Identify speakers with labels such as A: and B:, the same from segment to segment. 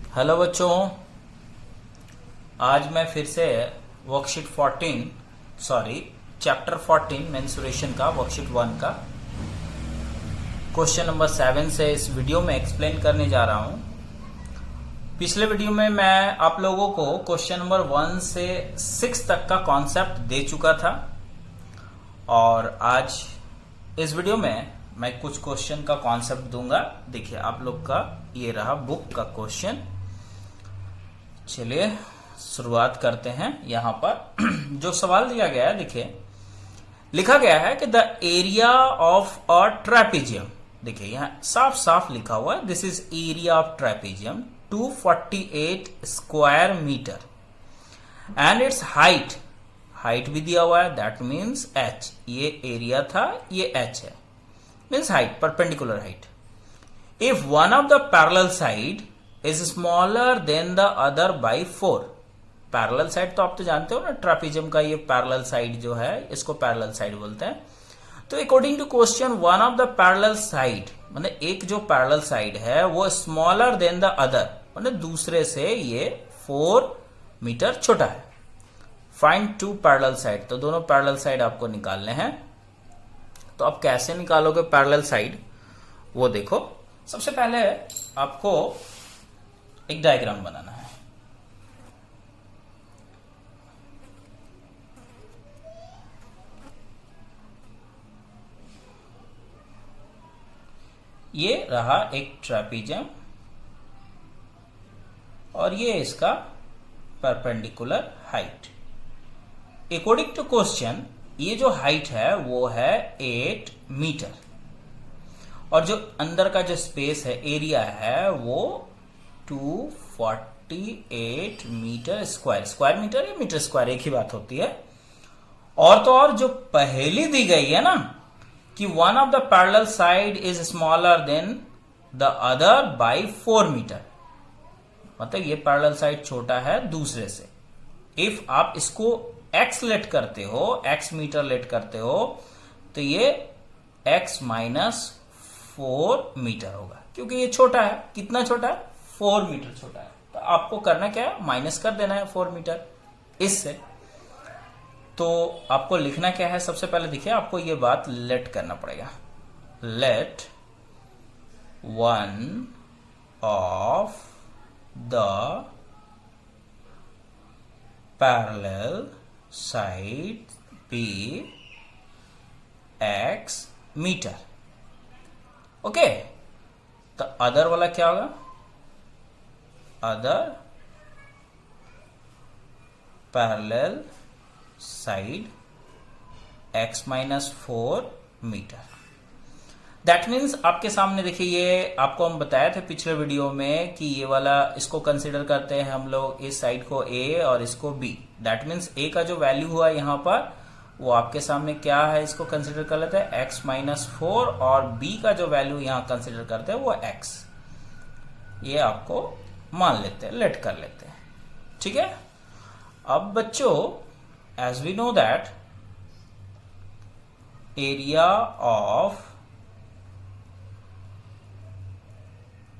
A: Hello बच्चों, आज मैं फिर से वर्कशीट 14 चैप्टर 14 मेंसुरेशन का वर्कशीट 1 का क्वेश्चन नंबर 7 से इस वीडियो में एक्सप्लेन करने जा रहा हूं। पिछले वीडियो में मैं आप लोगों को क्वेश्चन नंबर 1 से 6 तक का कॉन्सेप्ट दे चुका था और आज इस वीडियो में मैं कुछ क्वेश्चन का कॉन्सेप्ट दूंगा। देखिए आप लोग का ये रहा बुक का क्वेश्चन। चलिए शुरुआत करते हैं। यहां पर जो सवाल दिया गया है, देखिए लिखा गया है कि the area of a trapezium, देखिए यहां साफ साफ लिखा हुआ है, this is area of trapezium 248 square metre and its height भी दिया हुआ है, दैट मीन्स h। ये एरिया था, ये h है, means height, perpendicular height. If one of the parallel side is smaller than the other by 4। Parallel side तो आप तो जानते हो ना, ट्रापेजियम का ये पैरेलल साइड जो है इसको पैरेलल साइड बोलते हैं। तो according to question one of the parallel side मतलब एक जो पैरेलल साइड है वो स्मॉलर देन द अदर मतलब दूसरे से ये 4 मीटर छोटा है। फाइंड टू पैरेलल साइड, तो दोनों पैरेलल साइड आपको निकालने हैं। तो आप कैसे निकालोगे पैरेलल साइड वो देखो। सबसे पहले आपको एक डायग्राम बनाना है। ये रहा एक ट्रेपेजियम और ये इसका perpendicular height. According to question ये जो हाइट है वो है 8 मीटर और जो अंदर का जो स्पेस है, एरिया है, वो 248 मीटर स्क्वायर। स्क्वायर मीटर या मीटर स्क्वायर एक ही बात होती है। और तो और जो पहली दी गई है ना कि one of the parallel side is smaller than the other by 4 metre, मतलब ये पैरेलल साइड छोटा है दूसरे से। इफ आप इसको x लेट करते हो, x मीटर लेट करते हो, तो ये x माइनस 4 मीटर होगा क्योंकि ये छोटा है। कितना छोटा है? 4 मीटर छोटा है। तो आपको करना क्या है, माइनस कर देना है 4 मीटर इससे। तो आपको लिखना क्या है, सबसे पहले देखिए आपको ये बात लेट करना पड़ेगा। Let one of the parallel side be x metre. Okay, तो अदर वाला क्या होगा? Other parallel side x minus 4 metre. That means आपके सामने देखिए, ये आपको हम बताया था पिछले वीडियो में कि ये वाला इसको कंसिडर करते हैं हम लोग, इस साइड को a और इसको b। दैट मीन्स a का जो वैल्यू हुआ यहां पर वो आपके सामने क्या है, इसको कंसिडर कर लेते हैं x माइनस 4 और b का जो वैल्यू यहां कंसिडर करते हैं वो x। ये आपको मान लेते हैं, लेट कर लेते हैं, ठीक है। अब बच्चों, as we know that area of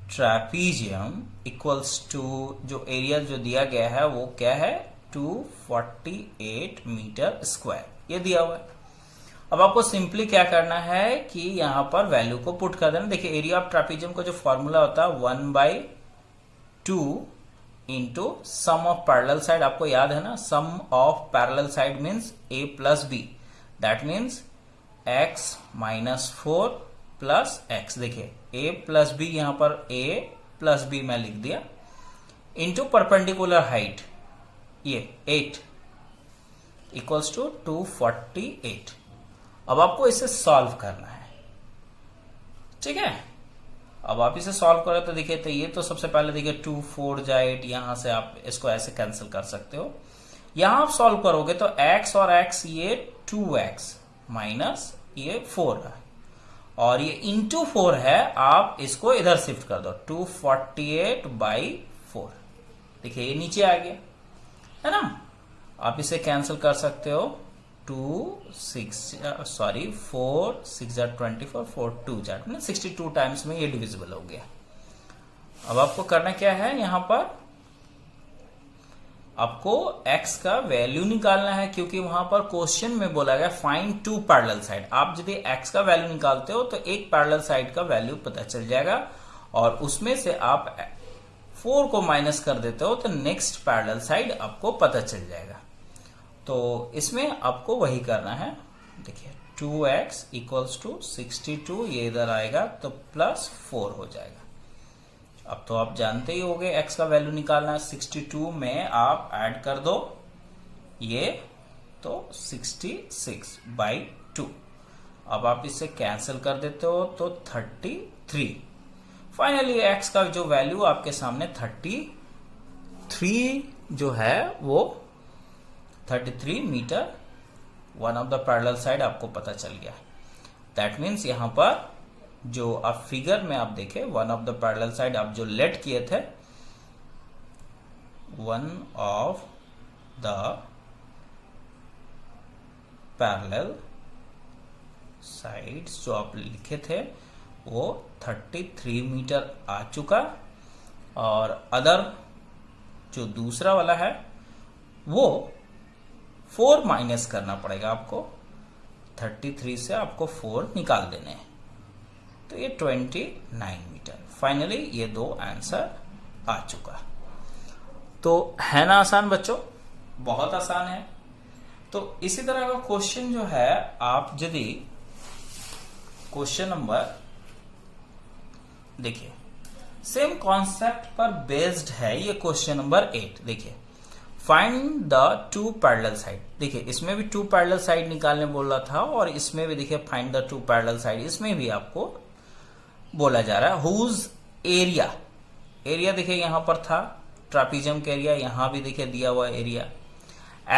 A: trapezium equals to, जो एरिया जो दिया गया है वो क्या है, 248 मीटर स्क्वायर, ये दिया हुआ है। अब आपको सिंपली क्या करना है कि यहां पर वैल्यू को पुट कर देना। देखिए एरिया ऑफ ट्रेपेजियम का जो फॉर्मूला होता है 1/2 into sum of parallel side, आपको याद है ना, sum of parallel side means a plus B, that means x minus 4 plus x। देखिए a प्लस बी, यहां पर a प्लस बी मैं लिख दिया, इंटू परपेंडिकुलर हाइट ये 8 इक्वल्स टू 248। अब आपको इसे सॉल्व करना है, ठीक है। अब आप इसे सॉल्व करें तो देखिए, तो ये तो सबसे पहले देखिए 2 4 जाए 8, यहां से आप इसको ऐसे कैंसिल कर सकते हो। यहां आप सॉल्व करोगे तो x और x, ये 2x माइनस ये 4 है और ये इंटू 4 है, आप इसको इधर शिफ्ट कर दो, 248/4। देखिए ये नीचे आ गया है ना। आप इसे कैंसिल कर सकते हो, 4 6 24 4 2 62 टाइम्स में ये डिविजिबल हो गया। अब आपको करना क्या है, यहां पर आपको x का वैल्यू निकालना है, क्योंकि वहां पर क्वेश्चन में बोला गया फाइंड टू पैरेलल साइड। आप यदि x का वैल्यू निकालते हो तो एक पैरेलल साइड का वैल्यू पता चल जाएगा, और उसमें से आप 4 को माइनस कर देते हो तो नेक्स्ट पैरेलल साइड आपको पता चल जाएगा। तो इसमें आपको वही करना है। देखिए 2x इक्वल्स टू 62, ये इधर आएगा तो प्लस 4 हो जाएगा। अब तो आप जानते ही होंगे x का वैल्यू निकालना है। 62 में आप ऐड कर दो ये, तो 66/2। अब आप इसे कैंसिल कर देते हो तो 33। फाइनली x का जो वैल्यू आपके सामने 33 जो है वो 33 metre one of the parallel side आपको पता चल गया। दैट मीन्स यहां पर जो आप फिगर में आप देखें, one of the parallel side आप जो लेट किए थे, one of the parallel sides जो आप लिखे थे वो 33 मीटर आ चुका, और अदर जो दूसरा वाला है वो 4 माइनस करना पड़ेगा आपको। 33 से आपको 4 निकाल देने हैं, तो ये 29 मीटर। फाइनली ये दो आंसर आ चुका। तो है ना आसान बच्चों, बहुत आसान है। तो इसी तरह का क्वेश्चन जो है, आप यदि क्वेश्चन नंबर देखिए, सेम कॉन्सेप्ट पर बेस्ड है ये क्वेश्चन नंबर 8। देखिए find the two parallel side. देखिए इसमें भी टू पैरेलल साइड निकालने बोल रहा था, और इसमें भी देखिए find the two parallel side, इसमें भी आपको बोला जा रहा है हुज एरिया। एरिया देखिए यहां पर था ट्रापीजियम का एरिया, यहां भी देखिए दिया हुआ एरिया।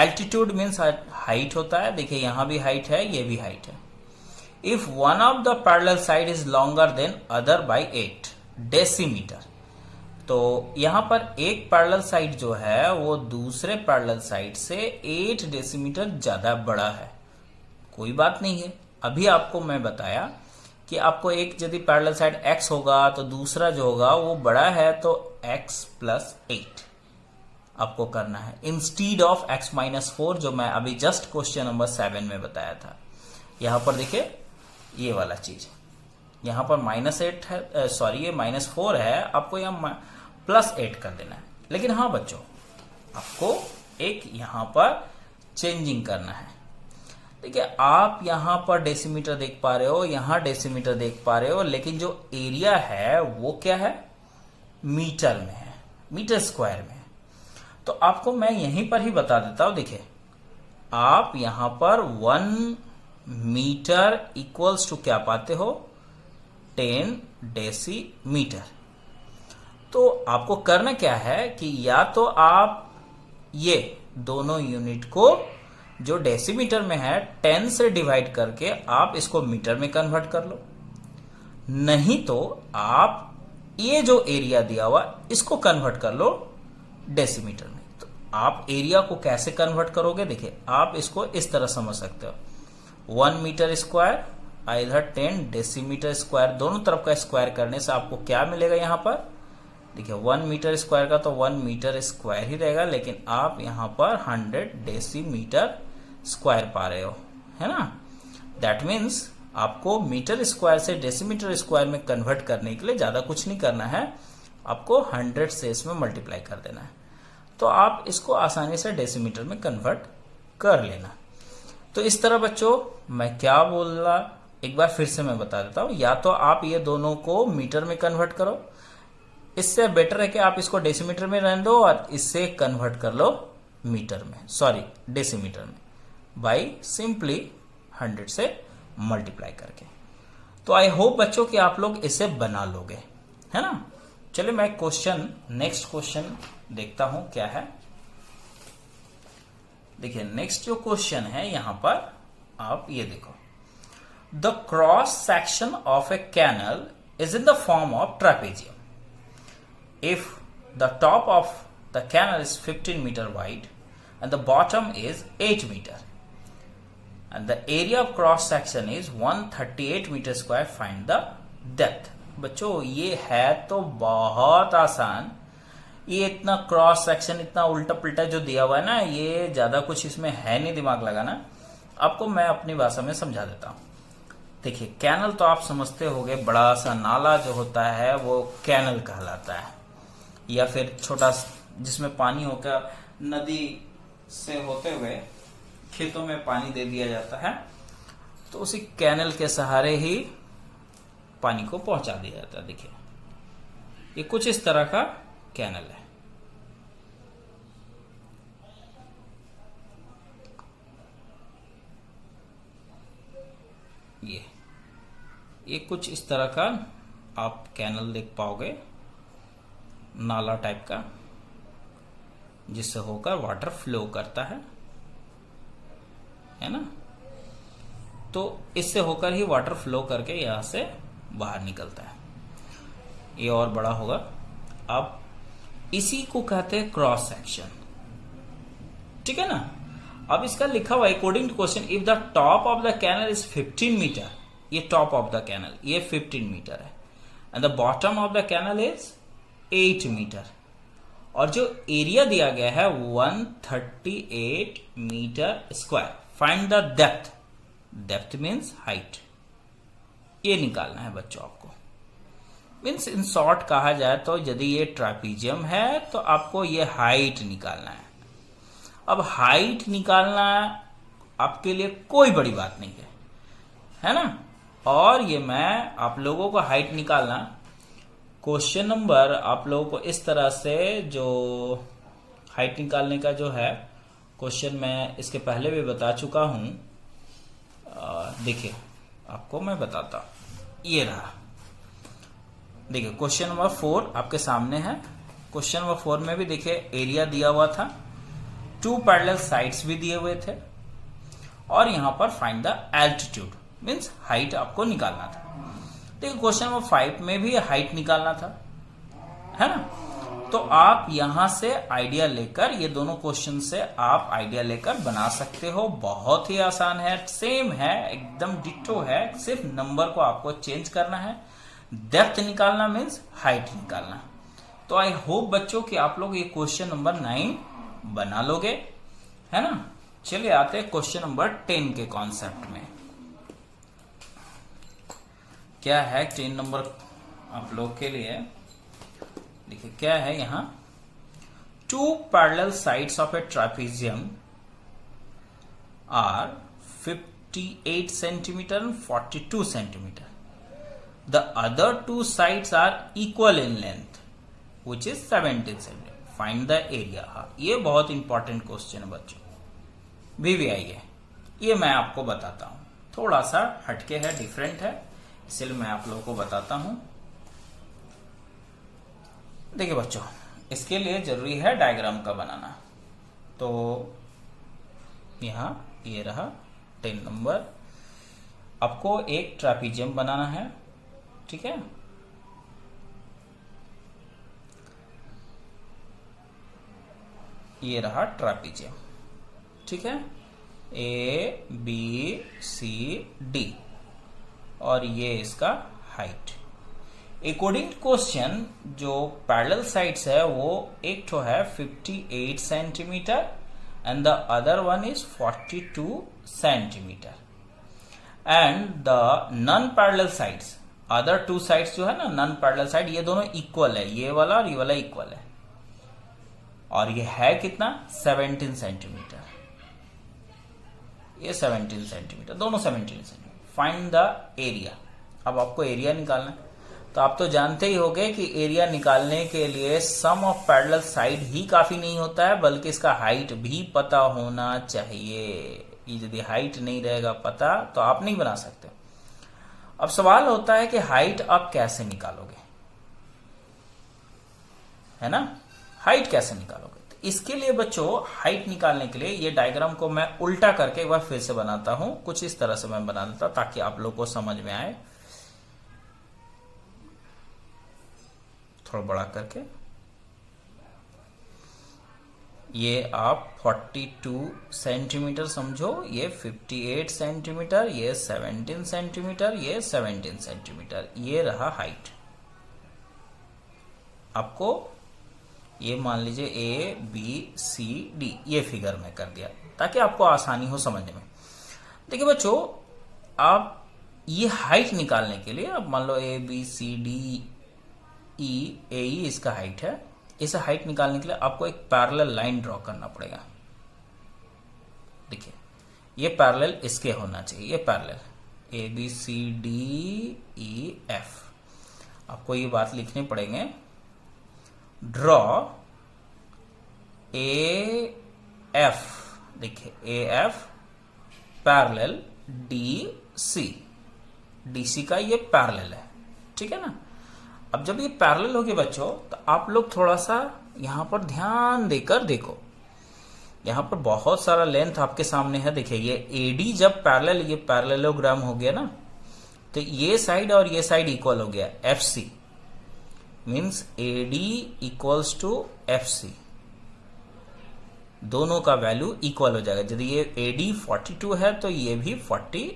A: एल्टीट्यूड मीन्स हाइट होता है, देखिए यहां भी हाइट है, ये भी हाइट है। If one of the parallel side is longer than other by 8 decimetre. तो यहां पर एक पैरेलल साइड जो है वो दूसरे पैरेलल साइड से 8 डेसीमीटर ज्यादा बड़ा है। कोई बात नहीं है, अभी आपको मैं बताया कि आपको एक यदि पैरेलल साइड x होगा तो दूसरा जो होगा वो बड़ा है, तो x + 8 आपको करना है, इंस्टीड ऑफ x - 4, जो मैं अभी जस्ट क्वेश्चन नंबर 7 में बताया था। यहां पर देखिए ये वाला चीज, यहां पर -8 है, सॉरी ये -4 है, आपको यहां +8 कर देना है। लेकिन हाँ बच्चों, आपको एक यहां पर चेंजिंग करना है। देखिए आप यहां पर डेसीमीटर देख पा रहे हो, यहां डेसीमीटर देख पा रहे हो, लेकिन जो एरिया है वो क्या है, मीटर में है, मीटर स्क्वायर में है। तो आपको मैं यहीं पर ही बता देता हूं। देखिए आप यहां पर 1 मीटर इक्वल्स टू क्या पाते हो, 10 डेसीमीटर। तो आपको करना क्या है कि या तो आप ये दोनों यूनिट को जो डेसीमीटर में है 10 से डिवाइड करके आप इसको मीटर में कन्वर्ट कर लो, नहीं तो आप ये जो एरिया दिया हुआ इसको कन्वर्ट कर लो डेसीमीटर में। तो आप एरिया को कैसे कन्वर्ट करोगे, देखिए आप इसको इस तरह समझ सकते हो, 1 मीटर स्क्वायर इधर 10 डेसीमीटर स्क्वायर, दोनों तरफ का स्क्वायर करने से आपको क्या मिलेगा यहां पर, देखिए 1 मीटर स्क्वायर का तो 1 मीटर स्क्वायर ही रहेगा, लेकिन आप यहां पर 100 डेसीमीटर स्क्वायर पा रहे हो, है ना। दैट मीन्स आपको मीटर स्क्वायर से डेसीमीटर स्क्वायर में कन्वर्ट करने के लिए ज्यादा कुछ नहीं करना है, आपको 100 से इसमें मल्टीप्लाई कर देना है, तो आप इसको आसानी से डेसीमीटर में कन्वर्ट कर लेना। तो इस तरह बच्चों मैं क्या बोल रहा, एक बार फिर से मैं बता देता हूं, या तो आप ये दोनों को मीटर में कन्वर्ट करो, इससे बेटर है कि आप इसको डेसीमीटर में रहने दो और इससे कन्वर्ट कर लो मीटर में, सॉरी डेसीमीटर में, बाई सिंपली 100 से मल्टीप्लाई करके। तो आई होप बच्चों कि आप लोग इसे बना लोगे, है ना। चलिए मैं नेक्स्ट क्वेश्चन देखता हूं क्या है। देखिए नेक्स्ट जो क्वेश्चन है यहां पर आप ये देखो, the cross section of a canal is in the form of trapezium. If the top of the canal is 15 meter wide and the bottom is 8 meter and the area of cross section is 138 meter square, find the depth. बच्चों ये है तो बहुत आसान। ये इतना cross section, इतना उल्टा पुल्टा जो दिया हुआ है ना, ये ज्यादा कुछ इसमें है नहीं दिमाग लगाना। आपको मैं अपनी भाषा में समझा देता हूं। देखिए, कैनल तो आप समझते होंगे, बड़ा सा नाला जो होता है वो कैनल कहलाता है, या फिर छोटा जिसमें पानी होकर नदी से होते हुए खेतों में पानी दे दिया जाता है, तो उसी कैनल के सहारे ही पानी को पहुंचा दिया जाता है। देखिए, ये कुछ इस तरह का कैनल है। ये कुछ इस तरह का आप कैनल देख पाओगे, नाला टाइप का, जिससे होकर वाटर फ्लो करता है ना। तो इससे होकर ही वाटर फ्लो करके यहां से बाहर निकलता है। ये और बड़ा होगा। अब इसी को कहते हैं क्रॉस सेक्शन, ठीक है ना। अब इसका लिखा हुआ according to question, if the top of the canal is 15 metre, ये टॉप ऑफ द कैनल ये 15 मीटर है, and the bottom of the canal is 8 metre, और जो एरिया दिया गया है 138 metre square, find the depth. Depth means height, ये निकालना है बच्चों आपको। मीन्स इन शॉर्ट कहा जाए तो यदि ये ट्रापीजियम है तो आपको ये हाइट निकालना है। अब हाइट निकालना आपके लिए कोई बड़ी बात नहीं है ना। और ये मैं आप लोगों को हाइट निकालना, क्वेश्चन नंबर आप लोगों को इस तरह से जो हाइट निकालने का जो है क्वेश्चन मैं इसके पहले भी बता चुका हूं। देखिए, आपको मैं बताता हूं। ये रहा, देखिए क्वेश्चन नंबर 4 आपके सामने है। क्वेश्चन नंबर 4 में भी देखिए एरिया दिया हुआ था, 2 पैरेलल साइड्स भी दिए हुए थे, और यहां पर find the altitude means height आपको निकालना था। देखिए क्वेश्चन नंबर 5 में भी हाइट निकालना था, है ना। तो आप यहां से आइडिया लेकर, ये दोनों क्वेश्चन से आप आइडिया लेकर बना सकते हो। बहुत ही आसान है, सेम है, एकदम डिट्टो है, सिर्फ नंबर को आपको चेंज करना है। डेप्थ निकालना मीन्स हाइट निकालना। तो आई होप बच्चों कि आप लोग ये क्वेश्चन नंबर 9 बना लोगे, है ना। चलिए आते हैं क्वेश्चन नंबर 10 के कॉन्सेप्ट में। क्या है 10 नंबर आप लोग के लिए? देखिए क्या है यहां, 2 parallel sides of a trapezium are 58 centimetre and 42 centimetre. The other 2 sides are equal in length, which is 17 cm. Find the area. ये बहुत इंपॉर्टेंट क्वेश्चन है बच्चों, VVI है। ये मैं आपको बताता हूं, थोड़ा सा हटके है, डिफरेंट है, इसलिए मैं आप लोगों को बताता हूं। देखिए बच्चों, इसके लिए जरूरी है डायग्राम का बनाना। तो यहां ये रहा 10 नंबर, आपको एक ट्रापेजियम बनाना है, ठीक है। ये रहा ट्रापेजियम, ठीक है, ABCD, और ये इसका हाइट। अकॉर्डिंग टू क्वेश्चन जो पैरेलल साइड्स है वो एक तो है 58 centimetre and the other one is 42 centimetre, and the non parallel sides, other 2 sides जो है ना नॉन पैरेलल साइड, ये दोनों इक्वल है, ये वाला और ये वाला इक्वल है, और ये है कितना 17 सेंटीमीटर, ये 17 सेंटीमीटर, दोनों 17 सेंटीमीटर। Find the area. अब आपको एरिया निकालना है, तो आप तो जानते ही होंगे कि एरिया निकालने के लिए सम ऑफ पैरेलल साइड ही काफी नहीं होता है, बल्कि इसका हाइट भी पता होना चाहिए। यदि हाइट नहीं रहेगा पता तो आप नहीं बना सकते। अब सवाल होता है कि हाइट आप कैसे निकालोगे, है ना, हाइट कैसे निकालोगे? तो इसके लिए बच्चों हाइट निकालने के लिए ये डायग्राम को मैं उल्टा करके एक बार फिर से बनाता हूं, कुछ इस तरह से मैं बना देता ताकि आप लोग को समझ में आए। थोड़ा बड़ा करके, ये आप 42 सेंटीमीटर समझो, ये 58 सेंटीमीटर, ये 17 सेंटीमीटर, ये 17 सेंटीमीटर, ये रहा हाइट, आपको ये मान लीजिए ए बी सी डी ये फिगर में कर दिया ताकि आपको आसानी हो समझने में। देखिए बच्चों, आप ये हाइट निकालने के लिए, अब मान लो ए बी सी डी ई ए ई इसका हाइट है, इसे हाइट निकालने के लिए आपको एक पैरेलल लाइन ड्रॉ करना पड़ेगा। देखिए ये पैरेलल इसके होना चाहिए, ये parallel A B C D E F. आपको ये बात लिखनी पड़ेंगे, ड्रॉ ए एफ, देखिए A F parallel D C, D C का ये पैरेलल है, ठीक है ना। अब जब ये पैरेलल होगी बच्चों, तो आप लोग थोड़ा सा यहां पर ध्यान देकर देखो, यहां पर बहुत सारा लेंथ आपके सामने है। देखिए ये एडी जब पैरेलल, ये पैरेललोग्राम हो गया ना, तो ये साइड और ये साइड इक्वल हो गया, F C means AD equals to F C, दोनों का वैल्यू इक्वल हो जाएगा। यदि ये एडी 42 है तो ये भी 42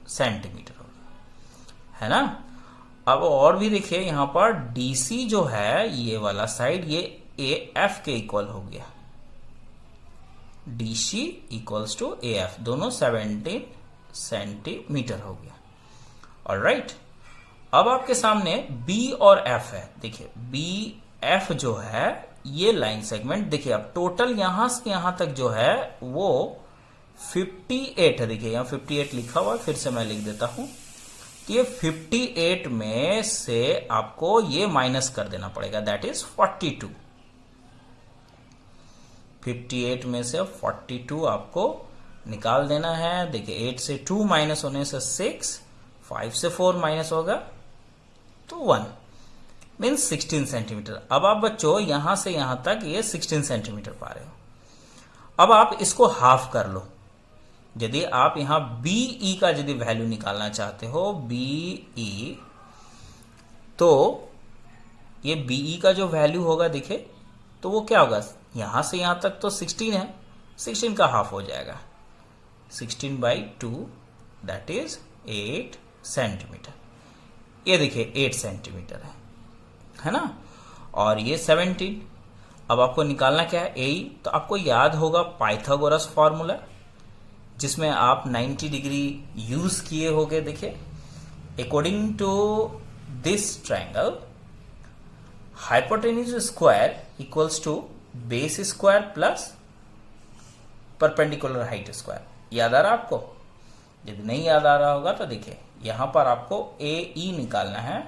A: सेंटीमीटर होगा, है ना। अब और भी देखिए यहां पर डीसी जो है ये वाला साइड, ये ए एफ के इक्वल हो गया, DC equals to A F, दोनों 17 सेंटीमीटर हो गया। ऑलराइट, अब आपके सामने बी और एफ है। देखिए बी एफ जो है ये लाइन सेगमेंट, देखिए अब टोटल यहां से यहां तक जो है वो 58 है। देखिए यहां 58 लिखा हुआ है, फिर से मैं लिख देता हूं कि ये 58 में से आपको ये माइनस कर देना पड़ेगा, दैट इज 42। 58 में से 42 आपको निकाल देना है। देखिए 8 से 2 माइनस होने से 6, 5 से 4 माइनस होगा तो 1 मीन्स 16 सेंटीमीटर। अब आप बच्चों यहां से यहां तक ये 16 सेंटीमीटर पा रहे हो। अब आप इसको हाफ कर लो। यदि आप यहां बीई का यदि वैल्यू निकालना चाहते हो, बीई, तो ये बीई का जो वैल्यू होगा देखिए, तो वो क्या होगा, यहां से यहां तक तो 16 है, 16 का हाफ हो जाएगा, 16/2 दैट इज 8 सेंटीमीटर। ये देखिए 8 सेंटीमीटर है ना। और ये 17। अब आपको निकालना क्या है, ए। तो आपको याद होगा पाइथागोरस फॉर्मूला, जिसमें आप 90 डिग्री यूज किए होंगे। देखिए according to this triangle, hypotenuse square equals to base square plus perpendicular height square. याद आ रहा आपको? यदि नहीं याद आ रहा होगा तो देखिए यहां पर आपको ए ई निकालना है।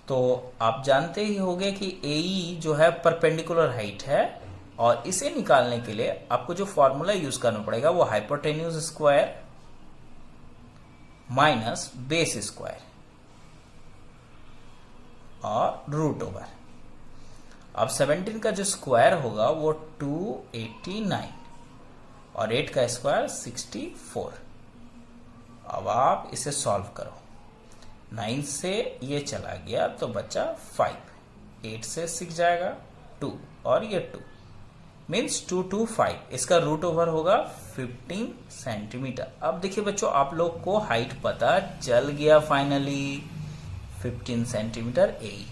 A: तो आप जानते ही होंगे कि ए ई जो है परपेंडिकुलर हाइट है, और इसे निकालने के लिए आपको जो फॉर्मूला यूज करना पड़ेगा वो hypotenuse square minus base square और रूट ओवर। अब 17 का जो स्क्वायर होगा वो 289 और 8 का स्क्वायर 64। अब आप इसे सॉल्व करो, 9 से ये चला गया तो बचा 5, 8 से 6 जाएगा 2 और ये 2 मीन्स 225। इसका रूट ओवर होगा 15 सेंटीमीटर। अब देखिए बच्चों, आप लोग को हाइट पता चल गया फाइनली, 15 सेंटीमीटर ए।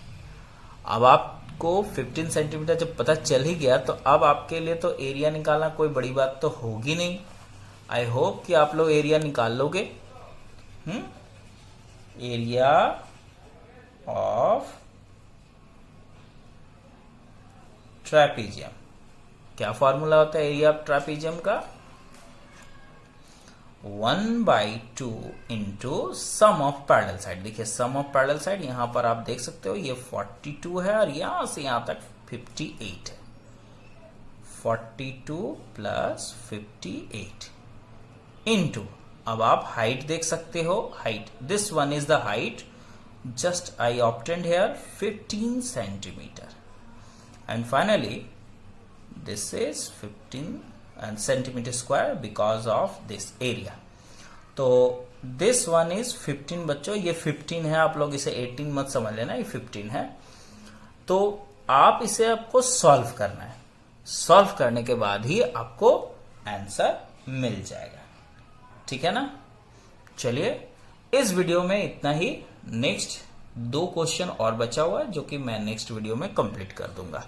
A: अब आपको 15 सेंटीमीटर जब पता चल ही गया तो अब आपके लिए तो एरिया निकालना कोई बड़ी बात तो होगी नहीं। आई होप कि आप लोग एरिया निकाल लोगे। एरिया ऑफ ट्रेपीजियम, क्या फॉर्मूला होता है एरिया ऑफ ट्रेपीजियम का? 1/2 into sum of parallel side. देखिए सम ऑफ पैरेलल साइड यहां पर आप देख सकते हो, ये 42 है और यहां से यहां तक 58 है। 42 प्लस 58 इंटू, अब आप हाइट देख सकते हो, height, this one is the height, just I obtained here 15 centimetre, and finally this is 15 and centimeter square because of this area. तो this one is 15 बच्चों, ये 15 है, आप लोग इसे 18 मत समझ लेना, ये 15 है। तो आप इसे आपको सॉल्व करना है, सॉल्व करने के बाद ही आपको आंसर मिल जाएगा, ठीक है ना। चलिए इस वीडियो में इतना ही। नेक्स्ट 2 क्वेश्चन और बचा हुआ है जो कि मैं नेक्स्ट वीडियो में कंप्लीट कर दूंगा।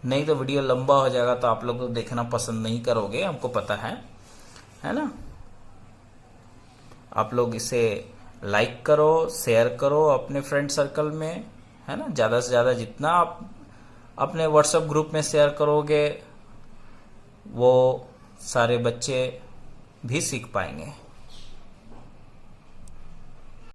A: नहीं तो वीडियो लंबा हो जाएगा तो आप लोग देखना पसंद नहीं करोगे, हमको पता है ना। आप लोग इसे लाइक करो, शेयर करो अपने फ्रेंड सर्कल में, है ना। ज़्यादा से ज़्यादा जितना आप अपने व्हाट्सएप ग्रुप में शेयर करोगे वो सारे बच्चे भी सीख पाएंगे।